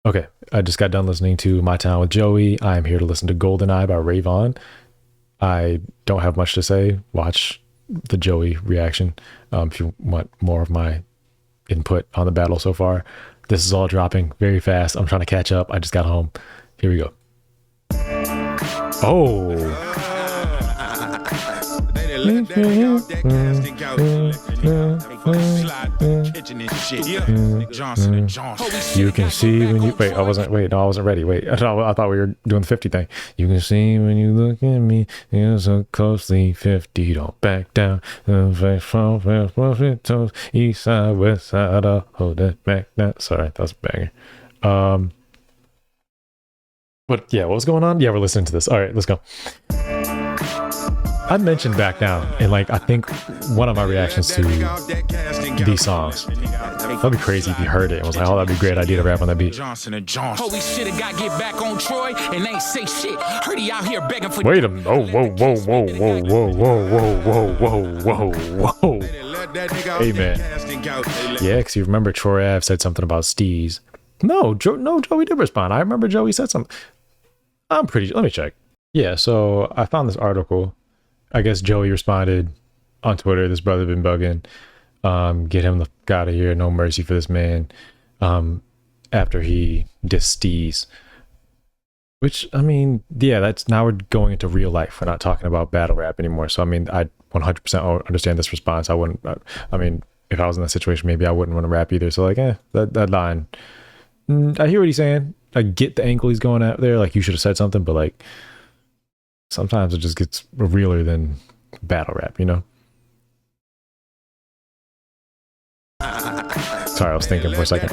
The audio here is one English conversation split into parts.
Okay, I just got done listening to My Town with Joey. I am here to listen to GoldenEye by Ray Vaughn. I don't have much to say. Watch the Joey reaction if you want more of my input on the battle so far. This is all dropping very fast. I'm trying to catch up. I just got home. Here we go. Oh. You can see when you wait. I wasn't. Wait, no, I wasn't ready. Wait, I thought we were doing the 50 thing. You can see when you look at me, you're so closely. 50, don't back down. East side, west side, I'll hold it back down. Sorry, that was a banger. But yeah, what was going on? Yeah, we're listening to this. All right, let's go. I mentioned Back Down in like I think one of my reactions to these songs. That'd be crazy if you heard it and was like, oh, that'd be a great idea to rap on that beat. Holy shit, I got get back on Troy and ain't say shit. Heard he out here begging for. Wait a minute. Oh, whoa, whoa, whoa, whoa, whoa, whoa, whoa, whoa, whoa, whoa. Hey man. Yeah, because you remember Troy Ave said something about Steez. No, Joey did respond. I remember Joey said something. Let me check. Yeah, so I found this article. I guess Joey responded on Twitter, this brother been bugging. Get him the fuck out of here. No mercy for this man. After he dissed Steez. Which, I mean, yeah, that's now we're going into real life. We're not talking about battle rap anymore. So, I mean, I 100% understand this response. I wouldn't, I mean, if I was in that situation, maybe I wouldn't want to rap either. So, like, that line. I hear what he's saying. I get the angle he's going at there. Like, you should have said something, but, like, sometimes it just gets realer than battle rap, you know? Sorry, I was thinking for a second.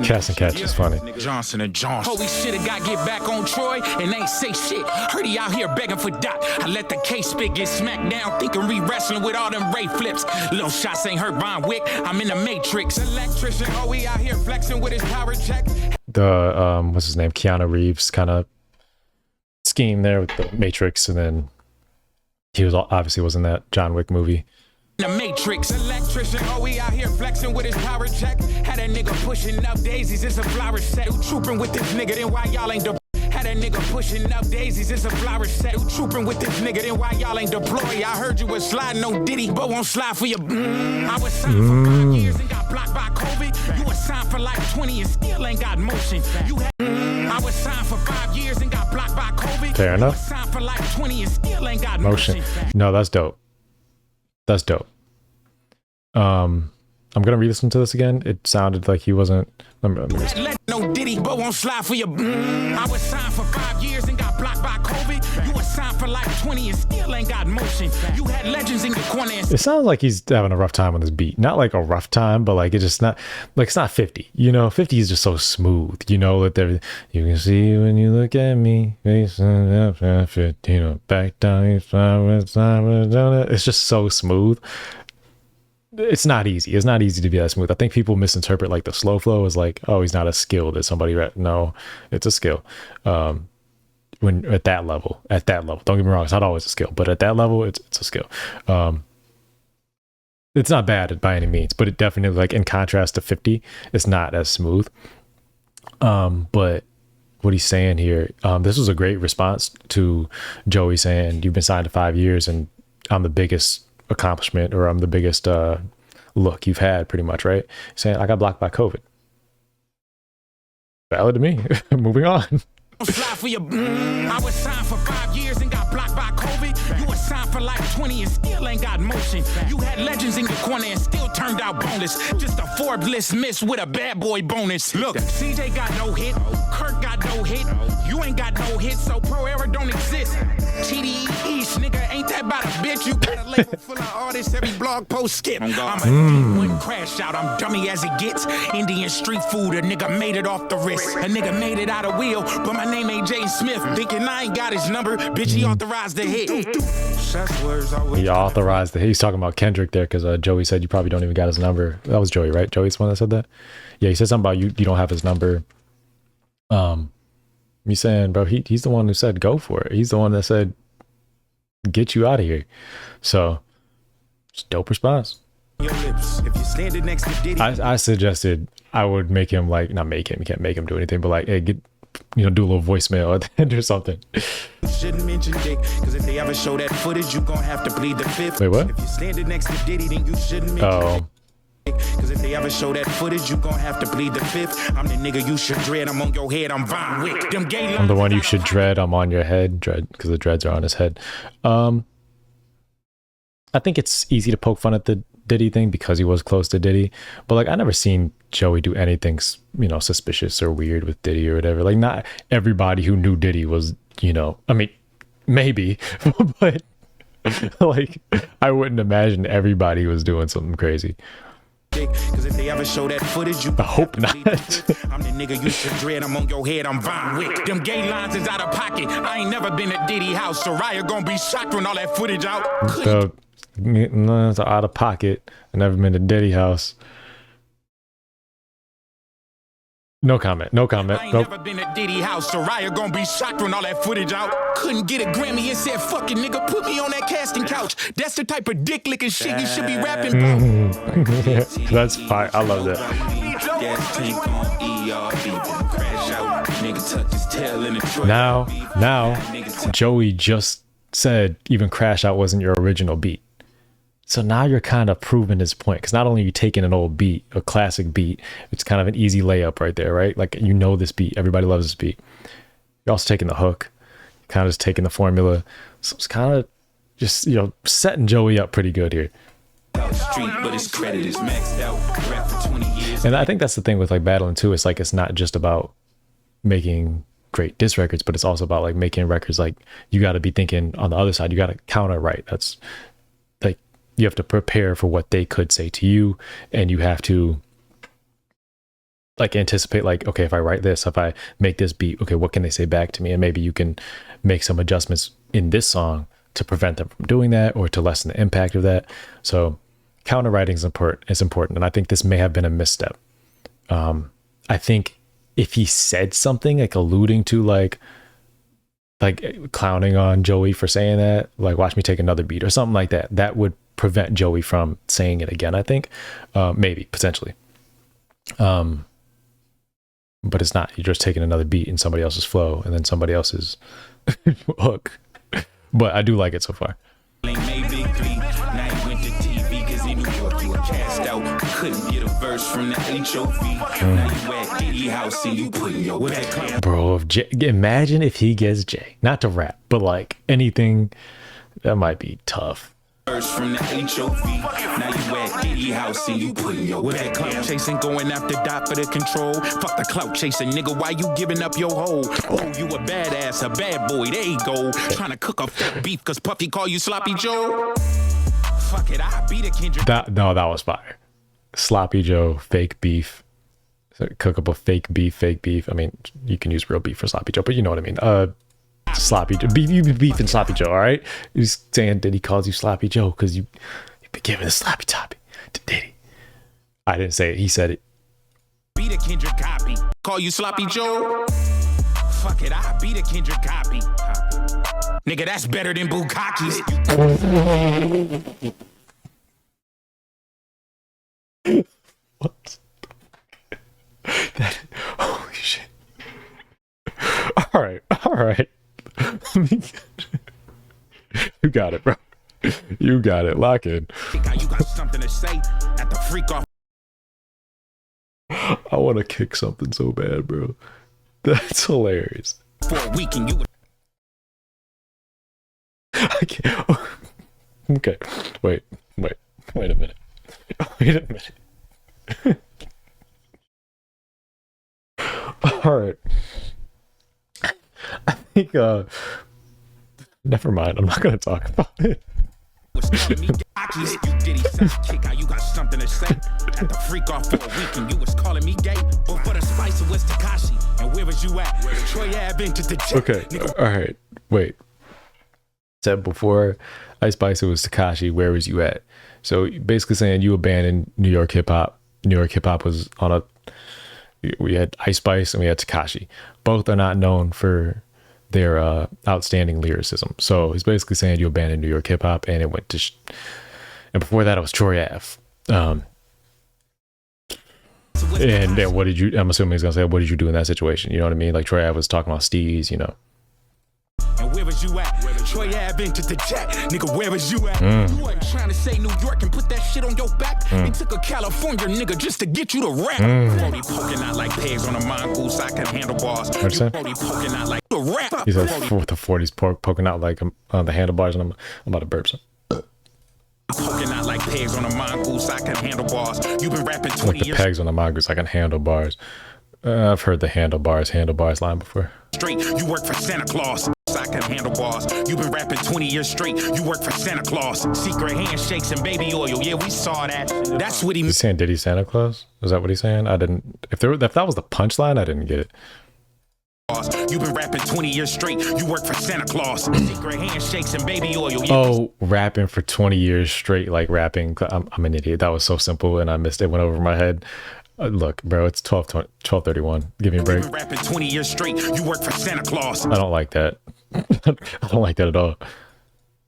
Cast and catch is funny. Holy shit, I got get back on Troy and ain't say shit. Heard he out here begging for Dot. I let the case spit get smacked down, thinking re-wrestling with all them Ray flips. Little shots ain't hurt Von Wick. I'm in the Matrix. Electrician, oh, he out here flexing with his power check. The what's his name? Keanu Reeves kind of scheme there with the Matrix, and then he was obviously was in that John Wick movie. The Matrix, electrician, oh, he out here flexing with his power check. Had a nigga pushing up daisies, it's a flower set. Who trooping with this nigga, then why y'all ain't Had a nigga pushing up daisies, it's a flower set. Who trooping with this nigga, then why y'all ain't deployed? I heard you was sliding, no Diddy, but won't slide for your. I was signed for 5 years and got blocked by COVID. You was signed for like 20 and still ain't got motion. You had. I was signed for 5 years and got blocked by COVID. Fair enough. You was signed for like 20 and still ain't got motion. No, that's dope. That's dope. I'm gonna re-listen to this again. It sounded like he wasn't. No Diddy, but won't slide for your. I was signed for 5 years and got blocked by COVID. You was signed for like 20 and still ain't got motion. You had legends in your corner. It sounds like he's having a rough time on this beat. Not like a rough time, but like it's just not like it's not 50. You know, 50 is just so smooth. You know that there. You can see when you look at me. 15 back down. It's just so smooth. It's not easy. It's not easy to be that smooth. I think people misinterpret like the slow flow as like, oh, he's not as skilled as somebody. No, it's a skill. When at that level, don't get me wrong, it's not always a skill, but at that level, it's a skill. It's not bad by any means, but it definitely, like in contrast to 50, it's not as smooth. But what he's saying here, this was a great response to Joey saying, you've been signed to 5 years and I'm the biggest accomplishment, or I'm the biggest look you've had, pretty much, right? Saying I got blocked by COVID. Valid to me. Moving on. I was signed for 5 years and got blocked by COVID. You was signed for like 20 and still ain't got motion. You had legends in your corner and still turned out boneless. Just a Forbes list miss with a bad boy bonus. Look, CJ got no hit, Kirk got no hit, you ain't got no hit, so Pro Era don't exist. TDE East, nigga, ain't that about a bitch? You got a label full of artists, every blog post skip. I'm a one crash out, I'm dummy as it gets. Indian street food, a nigga made it off the wrist. A nigga made it out of wheel, but my name ain't Jay Smith. Thinking I ain't got his number, bitch, he authorized the hit. He authorized the hit. He's talking about Kendrick there, because Joey said you probably don't even got his number. That was Joey, right? Joey's the one that said that? Yeah, he said something about you don't have his number. He's saying, bro, he's the one who said go for it. He's the one that said get you out of here. So it's a dope response. your lips. If you're standing next to Diddy, I suggested I would make him like, not make him, you can't make him do anything, but like, hey, get, you know, do a little voicemail at the end or something. you shouldn't mention Dick, because if they ever show that footage, you gonna have to plead the fifth. Wait, what? If you're standing next to Diddy, then you shouldn't mention Dick, because if they ever show that footage, you gonna have to plead the fifth. I'm the nigga you should dread, I'm on your head, I'm Von Wick. Them gay I'm the one you should dread, I'm on your head, dread, because the dreads are on his head. I think it's easy to poke fun at the Diddy thing because he was close to Diddy, but like I never seen Joey do anything, you know, suspicious or weird with Diddy or whatever. Like not everybody who knew Diddy was, you know, I mean, maybe, but like I wouldn't imagine everybody was doing something crazy. Because if they ever show that footage, you I hope not. I'm the nigga you should dread, I'm on your head, I'm Von Wick. Them gay lines is out of pocket. I ain't never been at Diddy house, so Raya gonna be shocked when all that footage out. No, it's out of pocket. I never been to Diddy house. No comment. No comment. I ain't Nope. never been at Diddy house, so Raya gonna be shocked when all that footage out. Couldn't get a Grammy and said, fucking nigga, put me on that casting couch. That's the type of dick licking shit you should be rapping about. That's fine. I love that. Now, Joey just said even Crash Out wasn't your original beat. So now you're kind of proving his point, because not only are you taking an old beat, a classic beat, it's kind of an easy layup right there, right? Like, you know this beat, everybody loves this beat. You're also taking the hook, kind of just taking the formula. So it's kind of just, you know, setting Joey up pretty good here. And I think that's the thing with like battling too. It's like, it's not just about making great diss records, but it's also about like making records like you got to be thinking on the other side, you got to counter right. That's like, you have to prepare for what they could say to you, and you have to like anticipate like, okay, if I write this, if I make this beat, okay, what can they say back to me? And maybe you can make some adjustments in this song to prevent them from doing that or to lessen the impact of that. So counter writing is important. And I think this may have been a misstep. I think if he said something like alluding to like clowning on Joey for saying that, like watch me take another beat or something like that, that would prevent Joey from saying it again, I think. Maybe, potentially. But it's not. You're just taking another beat in somebody else's flow and then somebody else's hook. But I do like it so far. Bro, imagine if he gets Jay, not to rap, but like anything, that might be tough. From the HOV, now you at Diddy house and you putting your with that clout chasing, going after Dot for the control. Fuck the clout chasing, nigga, why you giving up your hoe? Oh, you a badass, a bad boy, there you go. Trying to cook up that beef cause Puffy call you Sloppy Joe. Fuck it, I beat a Kendrick. That was fire. Sloppy Joe, fake beef. So cook up a fake beef. I mean, you can use real beef for Sloppy Joe, but you know what I mean. Sloppy Joe, you be beefing Sloppy Joe, all right? He's saying Diddy calls you Sloppy Joe because you've been giving the sloppy toppy to Diddy. I didn't say it, he said it. Beat a Kendrick copy, call you Sloppy Joe. Fuck it, I beat a Kendrick copy. Nigga, that's better than Bukkake's. What? Holy shit. All right. You got it, bro. You got it. Lock in. You got something to say at the freak off. I want to kick something so bad, bro. That's hilarious. For a week and you would. I can't. Okay. Wait a minute. All right. I think never mind, I'm not gonna talk about it. You got something to say at the freak off for a week and you was calling me gay. But for the spice it was Tekashi. And where was you at? Troy Ave into the jet. Okay, all right, wait. Said before Ice Spice it was Tekashi, where was you at? So basically saying you abandoned New York hip hop. New York hip hop was on a, we had Ice Spice and we had Tekashi. Both are not known for their outstanding lyricism. So he's basically saying you abandoned New York hip hop and it went to and before that it was Troy Ave. And then what did you, I'm assuming he's gonna say, what did you do in that situation? You know what I mean? Like Troy Ave was talking about steez, you know. And where was you at? Troy Ave entered the chat. Nigga, where was you at? You wasn't trying to say New York and put that shit on your back. It took a California nigga just to get you to rap. Brody poking out like pegs on a mongoose. I can handle bars. What'd you say? Brody poking out like the rap. He said with the 40s poking out like on the handlebars, and I'm about to burp some. Poking out like pegs on a mongoose. I can handle bars. You've been rapping 20 like the years pegs on the mongoose, I can handle bars. I've heard the handlebars line before. straight. You work for Santa Claus. I can handle bars. You've been rapping 20 years straight. You work for Santa Claus. Secret handshakes and baby oil. Yeah, we saw that. That's what He's saying, did he Santa Claus? Is that what he's saying? I didn't. If that was the punchline, I didn't get it. You've been rapping 20 years straight. You work for Santa Claus. Secret handshakes and baby oil. Yeah. Oh, rapping for 20 years straight, like rapping. I'm an idiot. That was so simple, and I missed it. Went over my head. Look, bro, it's 12:31. Give me a break. You've been rapping 20 years straight. You work for Santa Claus. I don't like that. I don't like that at all.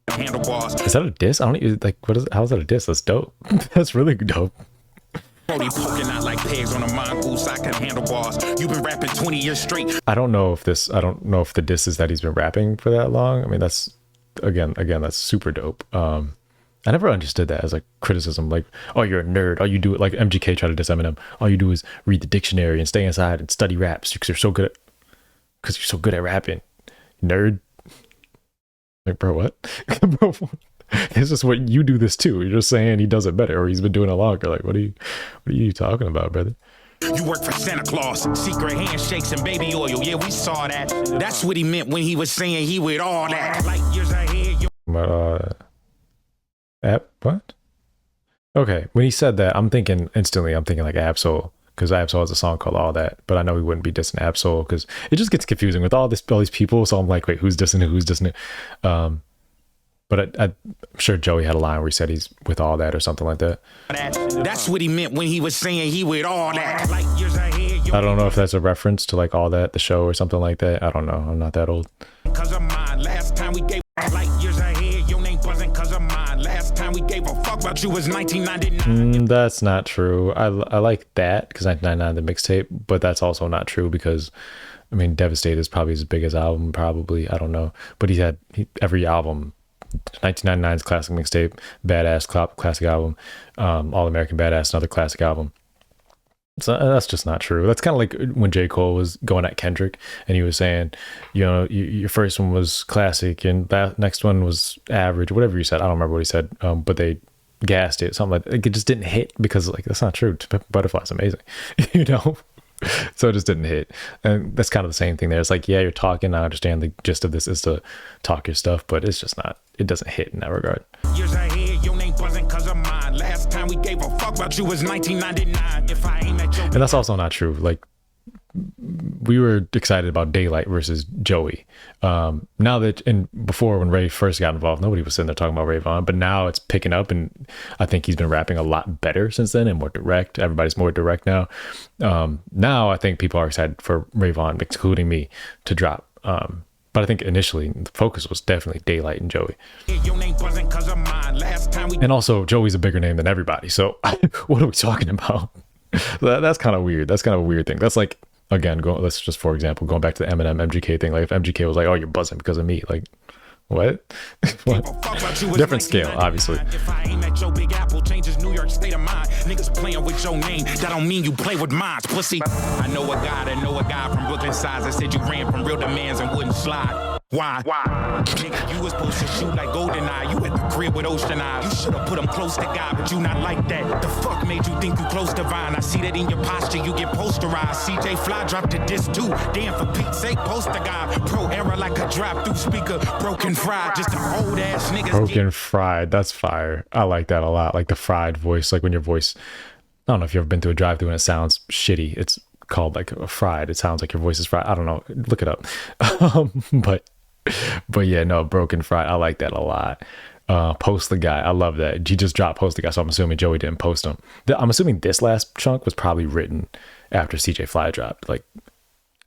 Handlebars. Is that a diss? I don't even, like, what is it? How is that a diss? That's dope. That's really dope. Brody poking out like pegs on a mongoose. I can handle bars. You've been rapping 20 years straight. I don't know if the diss is that he's been rapping for that long. I mean, that's again, that's super dope. I never understood that as like criticism, like, oh, you're a nerd. All you do, like MGK tried to diss Eminem. All you do is read the dictionary and stay inside and study raps because you're so good at rapping, nerd. Like, bro, what? Bro, it's just what you do this too. You're just saying he does it better, or he's been doing it longer. Like, what are you talking about, brother? You work for Santa Claus. Secret handshakes and baby oil. Yeah, we saw that. That's what he meant when he was saying he with all that. Like years ahead, yo. What? Okay, when he said that, I'm thinking instantly like Absol, because Absol has a song called All That, but I know he wouldn't be dissing Absol because it just gets confusing with all these people. So I'm like, wait, who's dissing it? But I'm sure Joey had a line where he said he's with all that or something like that. That's what he meant when he was saying he with all that. Like years ahead, yo. I don't know if that's a reference to like All That, the show or something like that. I don't know. I'm not that old. Cause of mine. Last time we gave like years ahead, your name buzzing cause of mine. Last time we gave a fuck about you was 1999. That's not true. I like that because 1999 the mixtape, but that's also not true because I mean Devastated is probably his biggest album, probably. I don't know. But every album. 1999's classic mixtape, Badass classic album, All American Badass, another classic album. So that's just not true. That's kind of like when J. Cole was going at Kendrick and he was saying, you know, your first one was classic and that next one was average, whatever you said. I don't remember what he said, but they gassed it, something like it just didn't hit because like that's not true. Butterfly's amazing, you know. So it just didn't hit. And that's kind of the same thing there. It's like, yeah, you're talking. I understand the gist of this is to talk your stuff, but it's just not, it doesn't hit in that regard. Years ahead, your name buzzing cause of mine. Last time we gave a fuck about you was 1999. If I ain't at your... And that's also not true. Like, we were excited about Daylight versus Joey. Now that, and before when Ray first got involved, nobody was sitting there talking about Ray Vaughn, but now it's picking up and I think he's been rapping a lot better since then and more direct. Everybody's more direct now. Now I think people are excited for Ray Vaughn, including me, to drop. But I think initially the focus was definitely Daylight and Joey. And also Joey's a bigger name than everybody. So what are we talking about? That's kind of weird. That's kind of a weird thing. That's like, again, let's just, for example, going back to the Eminem MGK thing. Like if MGK was like, oh, you're buzzing because of me. Like, what? What? Different scale, obviously. If I aim at your big apple, changes New York state of mind. Niggas playing with your name, that don't mean you play with mine, pussy. I know a guy from Brooklyn size that said you ran from real demands and wouldn't slide. Why? Nigga, you was supposed to shoot like GoldenEye. You at the crib with Ocean Eyes. You should've put him close to God, but you not like that. The fuck made you think you close to Vine? I see that in your posture, you get posterized. CJ Fly dropped a disc too. Damn, for Pete's sake, poster guy. Pro era like a drop through speaker. Broken fried, just an old ass niggas. Broken fried, that's fire. I like that a lot. Like the fried voice, like when your voice, I don't know if you've ever been to a drive-thru and it sounds shitty. It's called like a fried. It sounds like your voice is fried. I don't know. Look it up. But yeah, no, broken fried. I like that a lot. Post the guy. I love that. He just dropped Post the guy. So I'm assuming Joey didn't post him. I'm assuming this last chunk was probably written after CJ Fly dropped. Like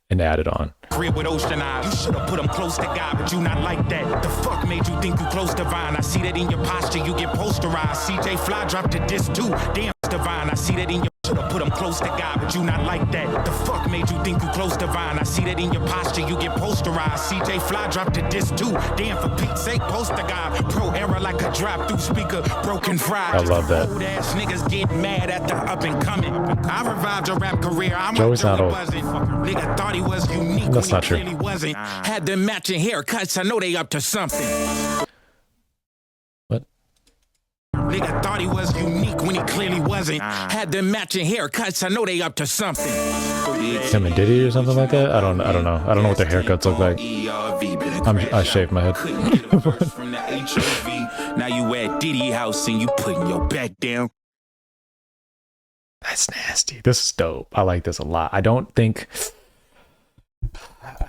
and add it on. Career with ocean eyes. You should have put him close to God, but you not like that. The fuck made you think you close to Vine? I see that in your posture, you get posterized. CJ Fly dropped a disc too. Damn, divine. I see that in your should have put him close to God, but you not like that. The fuck made you think you close to Vine? I see that in your posture, you get posterized. CJ Fly dropped a disc too. Damn, for Pete's sake, poster guy. Pro era like a drop through speaker, broken fry. I love that. Old ass niggas get mad at the up and coming. I revived your rap career. I'm Joey's not old. Nigga thought he was unique. That's not true. Really wasn't. Had them matching haircuts. I know they up to something. What? Nigga thought he was unique when he clearly wasn't. Had them matching haircuts. I know they up to something. Him and Diddy or something like that. I don't know. I don't know what their haircuts look like. I shaved my head. Now you at Diddy house and you putting your back down. That's nasty. This is dope. I like this a lot. I don't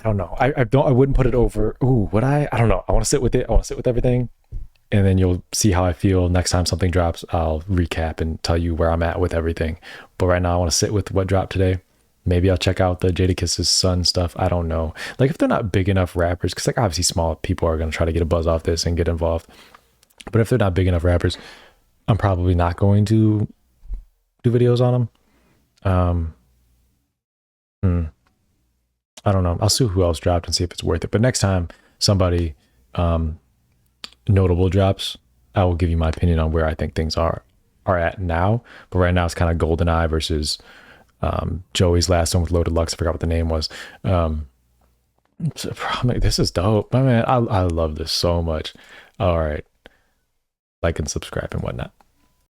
know. I wouldn't put it over. Ooh, would I? I don't know. I want to sit with it. I want to sit with everything. And then you'll see how I feel next time something drops. I'll recap and tell you where I'm at with everything. But right now I want to sit with what dropped today. Maybe I'll check out the Jadakiss's son stuff. I don't know. Like if they're not big enough rappers, because like obviously small people are going to try to get a buzz off this and get involved. But if they're not big enough rappers, I'm probably not going to do videos on them. I don't know. I'll see who else dropped and see if it's worth it. But next time somebody notable drops, I will give you my opinion on where I think things are at now. But right now it's kind of GoldenEye versus Joey's last one with Loaded Lux. I forgot what the name was. This is dope. My man, I love this so much. All right. Like and subscribe and whatnot.